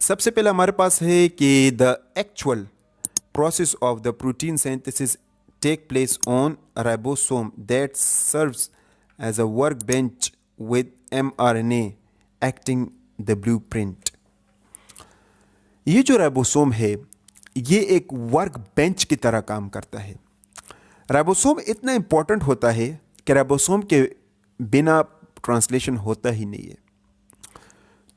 सबसे पहले हमारे पास है कि the actual process of the protein synthesis take place on a ribosome that serves as a workbench with mRNA acting the blueprint. ये जो ribosome है ये एक वर्क बेंच की तरह काम करता है। राइबोसोम इतना इंपॉर्टेंट होता है कि राइबोसोम के बिना ट्रांसलेशन होता ही नहीं है।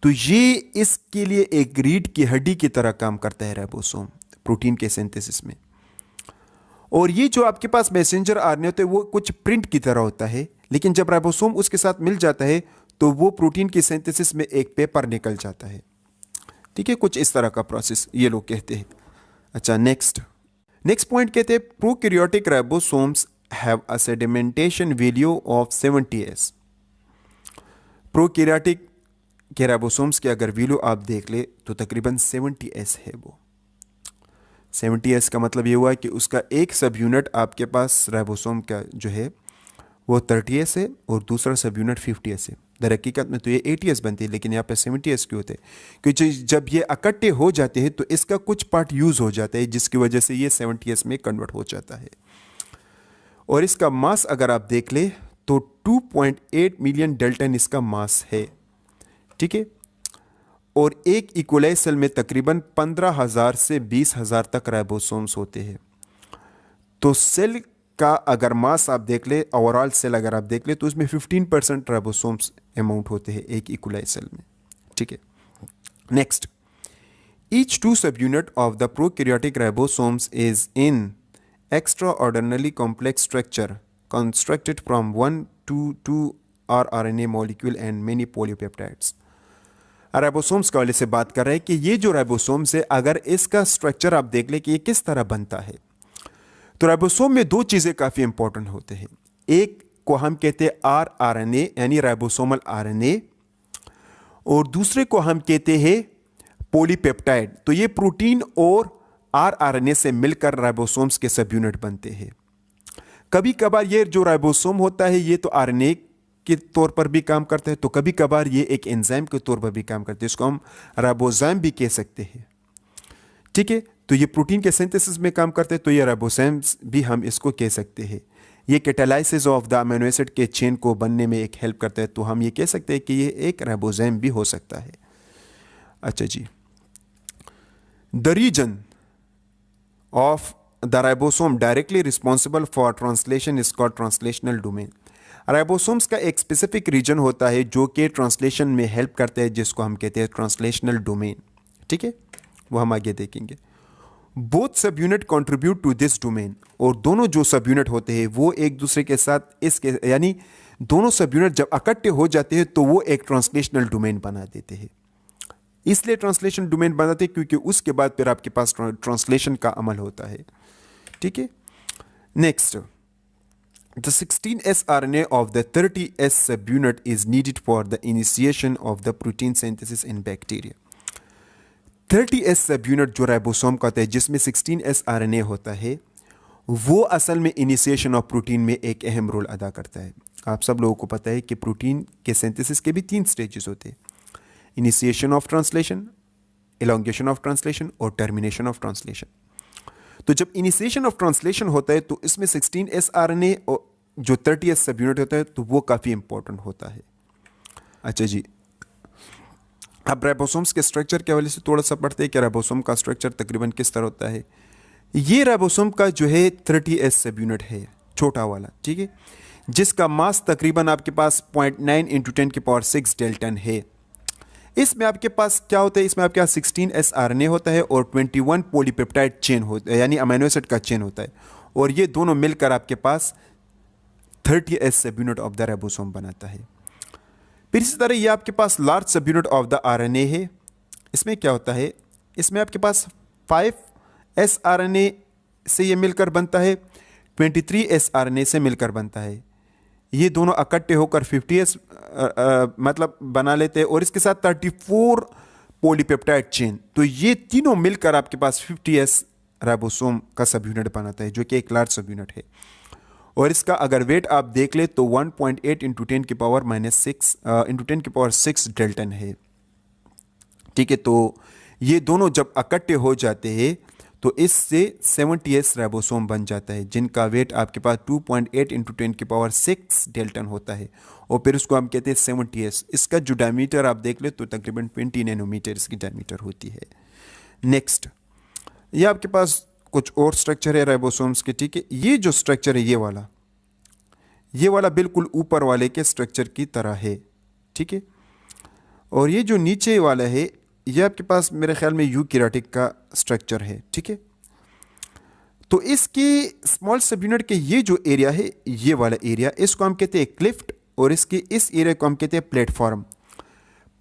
तो ये इसके लिए एक रीढ़ की हड्डी की तरह काम करता है राइबोसोम प्रोटीन के सिंथेसिस में। और ये जो आपके पास मैसेंजर आरएनए होते हैं वो कुछ प्रिंट की तरह होता है, लेकिन जब राइबोसोम उसके साथ मिल जाता है तो वो प्रोटीन की सिंथेसिस में एक पेपर निकल जाता है। ठीक है, कुछ इस तरह का प्रोसेस ये लोग कहते हैं। अच्छा, नेक्स्ट पॉइंट कहते हैं prokaryotic ribosomes have a sedimentation value of 70s। Prokaryotic के राइबोसोम्स की अगर वैल्यू आप देख ले तो तकरीबन 70s है। वो 70s का मतलब ये हुआ कि उसका एक सब यूनिट आपके पास राइबोसोम का जो है वो 30s है और दूसरा सब यूनिट 50s है। दर हकीकत में तो ये 80s बनती है, लेकिन यहाँ पे 70s क्यों होते हैं? क्योंकि जब ये इकट्ठे हो जाते हैं तो इसका कुछ पार्ट यूज़ हो जाता है, जिसकी वजह से ये 70s में कन्वर्ट हो जाता है। और इसका मास अगर आप देख ले तो 2.8 मिलियन डेल्टन इसका मास है। ठीक है, और एक इकोलाई सेल में तकरीबन 15,000 से 20,000 तक राइबोसोम्स होते हैं। तो सेल का अगर मास आप देख ले, ओवरऑल सेल अगर आप देख ले तो उसमें 15% राइबोसोम्स अमाउंट होते हैं एक इकोलाई सेल में। ठीक है, next, each two subunit of the prokaryotic ribosomes is in extraordinary complex structure constructed from 1 to 2 rRNA molecule and many polypeptides. Ribosomes के वाले से बात कर रहे हैं कि ये जो राइबोसोम्स है अगर इसका स्ट्रक्चर आप देख ले कि ये किस तरह बनता है, तो राइबोसोम में दो चीज़ें काफ़ी इंपॉर्टेंट होते हैं। एक को हम कहते हैं rRNA यानी राइबोसोमल आरएनए, और दूसरे को हम कहते हैं पॉलीपेप्टाइड। तो ये प्रोटीन और rRNA से मिलकर राइबोसोम्स के सब यूनिट बनते हैं। कभी कभार ये जो राइबोसोम होता है ये तो आरएनए के तौर पर भी काम करता है, तो कभी कभार ये एक एंजाइम के तौर पर भी काम करता है, इसको हम राइबोजाइम भी कह सकते हैं। ठीक है, तो ये प्रोटीन के सिंथेसिस में काम करते हैं, तो ये राइबोजाइम्स भी हम इसको कह सकते हैं। ये catalysis of the amino acid के चेन को बनने में एक हेल्प करता है, तो हम ये कह सकते हैं कि ये एक राइबोजाइम भी हो सकता है। अच्छा जी, the region of the ribosome directly responsible for translation is called translational domain. Ribosomes का एक स्पेसिफिक रीजन होता है जो कि ट्रांसलेशन में हेल्प करता है, जिसको हम कहते हैं ट्रांसलेशनल डोमेन। ठीक है, वो हम आगे देखेंगे। Both subunit contribute to this domain, और दोनों जो सब यूनिट होते हैं वो एक दूसरे के साथ इसके यानी दोनों सब यूनिट जब इकट्ठे हो जाते हैं तो वो एक ट्रांसलेशनल डोमेन बना देते हैं। इसलिए ट्रांसलेशन डोमेन बनाते हैं क्योंकि उसके बाद फिर आपके पास ट्रांसलेशन का अमल होता है। ठीक है, next, the 16S RNA of the 30S subunit is needed for the initiation of the protein synthesis in bacteria। 30S subunit जो राइबोसोम का होता है जिसमें 16S RNA होता है, वो असल में इनिशिएशन ऑफ प्रोटीन में एक अहम रोल अदा करता है। आप सब लोगों को पता है कि प्रोटीन के सिंथेसिस के भी 3 स्टेजेस होते हैं, initiation of translation, elongation of translation और टर्मिनेशन ऑफ ट्रांसलेशन। तो जब इनिशिएशन ऑफ ट्रांसलेशन होता है तो इसमें 16S RNA और जो 30S सब यूनिट होता है तो वो काफ़ी इंपॉर्टेंट होता है। अच्छा जी, अब राइबोसोम्स के स्ट्रक्चर के हवाले से थोड़ा सा पढ़ते हैं कि राइबोसोम का स्ट्रक्चर तकरीबन किस तरह होता है। ये राइबोसोम का जो है 30S सब यूनिट है, छोटा वाला। ठीक है, जिसका मास तकरीबन आपके पास 0.9 × 10⁶ डेल्टन है। इसमें आपके पास क्या होता है, इसमें आपके पास 16S RNA होता है और 21 पॉलीपेप्टाइड चेन होता है यानी अमीनो एसिड का चेन होता है, और ये दोनों मिलकर आपके पास 30S सब यूनिट ऑफ द राइबोसोम बनाता है। फिर इसी तरह ये आपके पास large subunit of the RNA है। इसमें क्या होता है, इसमें आपके पास 5S RNA से ये मिलकर बनता है, 23S RNA से मिलकर बनता है। ये दोनों इकट्ठे होकर 50S मतलब बना लेते हैं, और इसके साथ 34 पॉलीपेप्टाइड चेन। तो ये तीनों मिलकर आपके पास 50S राइबोसोम का सब यूनिट बनाता है, जो कि एक लार्ज सब यूनिट है। और इसका अगर वेट आप देख ले तो 1.8 × 10⁻⁶ डेल्टन है। ठीक है, तो ये दोनों जब इकट्ठे हो जाते हैं तो इससे 70s राइबोसोम बन जाता है, जिनका वेट आपके पास 2.8 इंटू 10⁶ डेल्टन होता है, और फिर उसको हम कहते हैं 70s। इसका जो डायमीटर आप देख ले तो तकरीबन 20 नैनोमीटर इसकी डायमीटर होती है। नेक्स्ट, ये आपके पास कुछ और स्ट्रक्चर है राइबोसोम्स के, ठीक है। ये जो स्ट्रक्चर है ये वाला बिल्कुल ऊपर वाले के स्ट्रक्चर की तरह है, ठीक है। और ये जो नीचे वाला है ये आपके पास मेरे ख्याल में यूकैरियोटिक का स्ट्रक्चर है, ठीक है। तो इसके स्मॉल सब यूनिट के ये जो एरिया है, ये वाला एरिया, इसको हम कहते हैं क्लिफ्ट, और इसके इस एरिया को हम कहते हैं प्लेटफॉर्म।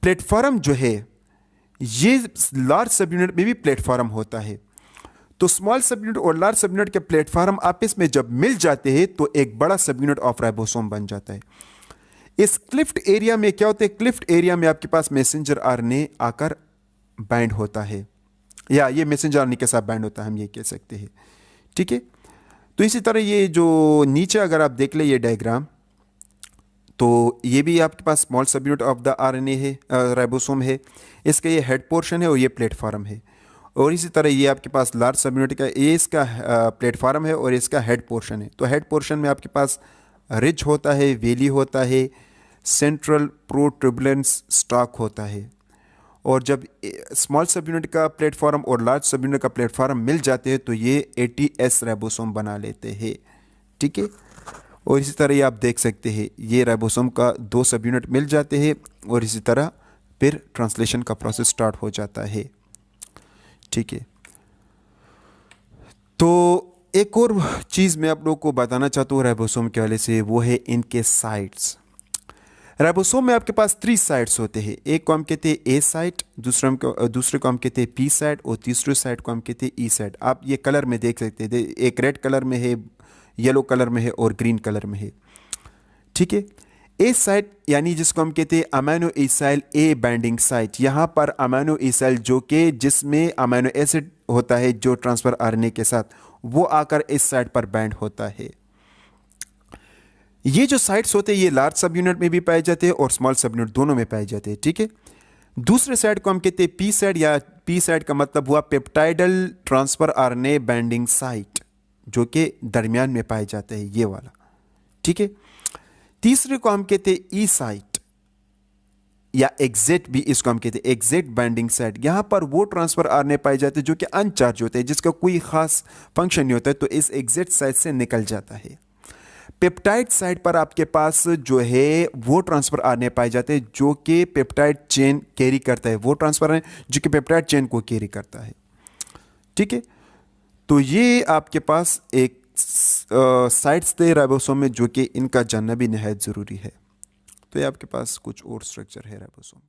प्लेटफॉर्म जो है ये लार्ज सब यूनिट में भी प्लेटफॉर्म होता है। तो स्मॉल सब यूनिट और लार्ज सब यूनिट के प्लेटफॉर्म आपस में जब मिल जाते हैं तो एक बड़ा सब यूनिट ऑफ राइबोसोम बन जाता है। इस क्लिफ्ट एरिया में क्या होता है, क्लिफ्ट एरिया में आपके पास मैसेंजर आरएनए आकर बाइंड होता है, या ये मैसेंजर आरएनए के साथ बाइंड होता है, हम ये कह सकते हैं, ठीक है। तो इसी तरह ये जो नीचे अगर आप देख ले ये डायग्राम, तो ये भी आपके पास small subunit of the RNA है, राइबोसोम है। इसका ये हेड पोर्शन है और ये प्लेटफॉर्म है। और इसी तरह ये आपके पास लार्ज सब यूनिट का ये इसका प्लेटफॉर्म है और इसका हेड पोर्शन है। तो हेड पोर्शन में आपके पास रिज होता है, वेली होता है, सेंट्रल प्रोट्यूबुलेंस स्टॉक होता है। और जब स्मॉल सब यूनिट का प्लेटफॉर्म और लार्ज सब यूनिट का प्लेटफॉर्म मिल जाते हैं तो ये 80s राइबोसोम बना लेते हैं, ठीक है। और इसी तरह ये आप देख सकते हैं ये राइबोसोम का 2 सब यूनिट मिल जाते हैं और इसी तरह फिर ट्रांसलेशन का प्रोसेस स्टार्ट हो जाता है, ठीक है। तो एक और चीज़ मैं आप लोगों को बताना चाहता हूँ राइबोसोम के वाले से, वो है इनके साइट्स। राइबोसोम में आपके पास 3 साइट्स होते हैं। एक को हम कहते हैं ए साइट, दूसरे को हम कहते हैं पी साइट, और तीसरे साइट को हम कहते हैं ई साइट। आप ये कलर में देख सकते हैं, एक रेड कलर में है, येलो कलर में है और ग्रीन कलर में है, ठीक है। ए साइट यानी जिसको हम कहते हैं अमीनो एसाइल ए बाइंडिंग साइट। यहाँ पर अमीनो एसाइल जो कि जिसमें अमीनो एसिड होता है जो ट्रांसफर आरएनए के साथ, वो आकर इस साइट पर बाइंड होता है। ये जो साइट्स होते हैं ये लार्ज सब यूनिट में भी पाए जाते हैं और स्मॉल सब यूनिट दोनों में पाए जाते हैं, ठीक है। दूसरे साइट को हम कहते हैं पी साइट, या पी साइट का मतलब हुआ peptidyl transfer RNA binding site, जो कि दरमियान में पाए जाते हैं, ये वाला, ठीक है। तीसरे को हम कहते हैं ई साइट, या एग्जैक्ट भी इसको हम कहते हैं, एग्जैक्ट बाइंडिंग साइट। यहां पर वो ट्रांसफर आरएनए पाए जाते हैं जो कि अनचार्ज होते हैं, जिसका कोई खास फंक्शन नहीं होता है, तो इस एग्जैक्ट साइट से निकल जाता है। पेप्टाइड साइट पर आपके पास जो है वो ट्रांसफर आरएनए पाए जाते हैं जो कि पेप्टाइड चेन कैरी करता है, वो ट्रांसफर है जो कि पेप्टाइड चेन को कैरी करता है, ठीक है। तो ये आपके पास एक साइट्स थे राइबोसोम में जो कि इनका जानना भी निहायत ज़रूरी है। तो ये आपके पास कुछ और स्ट्रक्चर है राइबोसोम।